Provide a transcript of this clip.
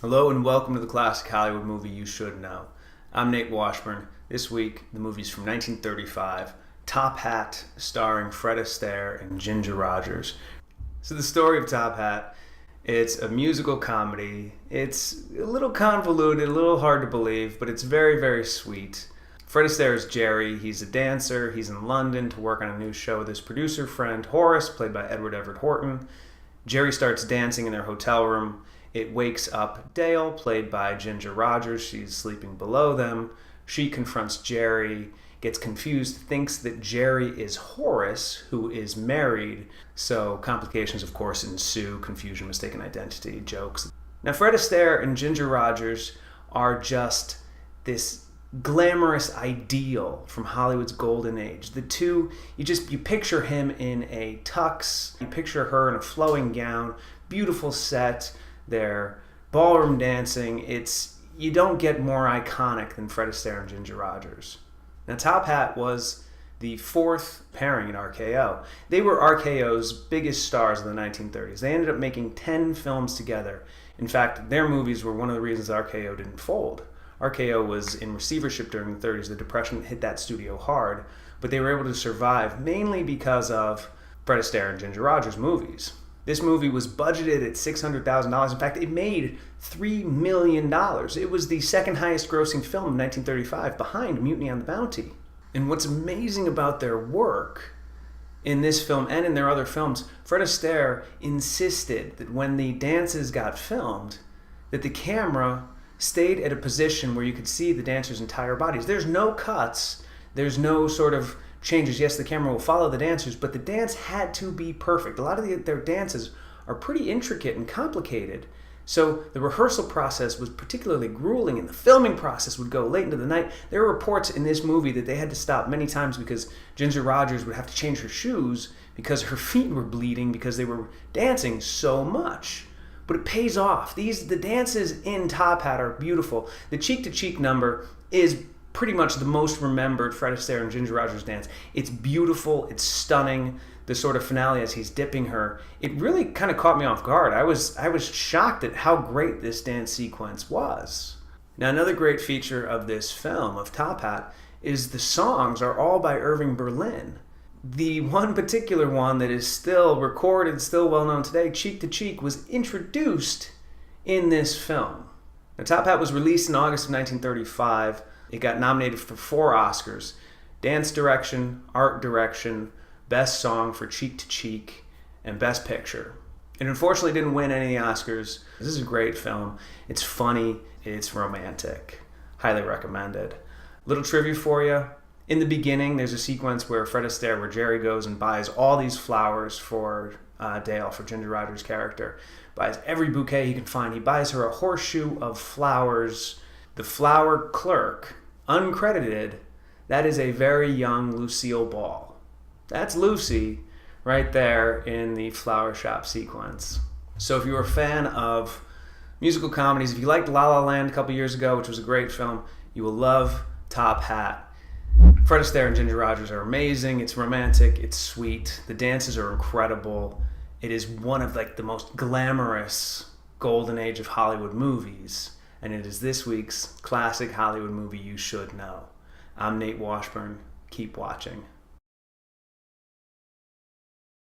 Hello and welcome to the classic Hollywood movie you should know. I'm Nate Washburn. This week, the movie's from 1935, Top Hat, starring Fred Astaire and Ginger Rogers. So the story of Top Hat, it's a musical comedy. It's a little convoluted, a little hard to believe, but it's very, very sweet. Fred Astaire is Jerry. He's a dancer. He's in London to work on a new show with his producer friend Horace, played by Edward Everett Horton. Jerry starts dancing in their hotel room. It wakes up Dale, played by Ginger Rogers. She's sleeping below them. She confronts Jerry, gets confused, thinks that Jerry is Horace, who is married. So complications, of course, ensue: confusion, mistaken identity, jokes. Now, Fred Astaire and Ginger Rogers are just this glamorous ideal from Hollywood's golden age. The two, you picture him in a tux, you picture her in a flowing gown, beautiful set. They're ballroom dancing. You don't get more iconic than Fred Astaire and Ginger Rogers. Now, Top Hat was the fourth pairing at RKO. They were RKO's biggest stars in the 1930s. They ended up making 10 films together. In fact, their movies were one of the reasons RKO didn't fold. RKO was in receivership during the 30s. The Depression hit that studio hard, but they were able to survive mainly because of Fred Astaire and Ginger Rogers movies. This movie was budgeted at $600,000. In fact, it made $3 million. It was the second highest grossing film in 1935, behind Mutiny on the Bounty. And what's amazing about their work in this film and in their other films, Fred Astaire insisted that when the dances got filmed, that the camera stayed at a position where you could see the dancers' entire bodies. There's no cuts. There's no sort of changes. Yes, the camera will follow the dancers, but the dance had to be perfect. A lot of their dances are pretty intricate and complicated. So the rehearsal process was particularly grueling, and the filming process would go late into the night. There were reports in this movie that they had to stop many times because Ginger Rogers would have to change her shoes because her feet were bleeding because they were dancing so much. But it pays off. The dances in Top Hat are beautiful. The cheek-to-cheek number is pretty much the most remembered Fred Astaire and Ginger Rogers dance. It's beautiful, it's stunning. The sort of finale as he's dipping her, it really kind of caught me off guard. I was shocked at how great this dance sequence was. Now, another great feature of this film, of Top Hat, is the songs are all by Irving Berlin. The one particular one that is still recorded, still well known today, Cheek to Cheek, was introduced in this film. Now, Top Hat was released in August of 1935. It got nominated for 4 Oscars: Dance Direction, Art Direction, Best Song for Cheek to Cheek, and Best Picture. It unfortunately didn't win any Oscars. This is a great film. It's funny. It's romantic. Highly recommended. Little trivia for you. In the beginning, there's a sequence where Jerry goes and buys all these flowers for Dale, for Ginger Rogers' character. Buys every bouquet he can find. He buys her a horseshoe of flowers. The flower clerk, uncredited, that is a very young Lucille Ball. That's Lucy right there in the flower shop sequence. So if you're a fan of musical comedies, if you liked La La Land a couple years ago, which was a great film, you will love Top Hat. Fred Astaire and Ginger Rogers are amazing. It's romantic. It's sweet. The dances are incredible. It is one of the most glamorous golden age of Hollywood movies. And it is this week's classic Hollywood movie you should know. I'm Nate Washburn. Keep watching.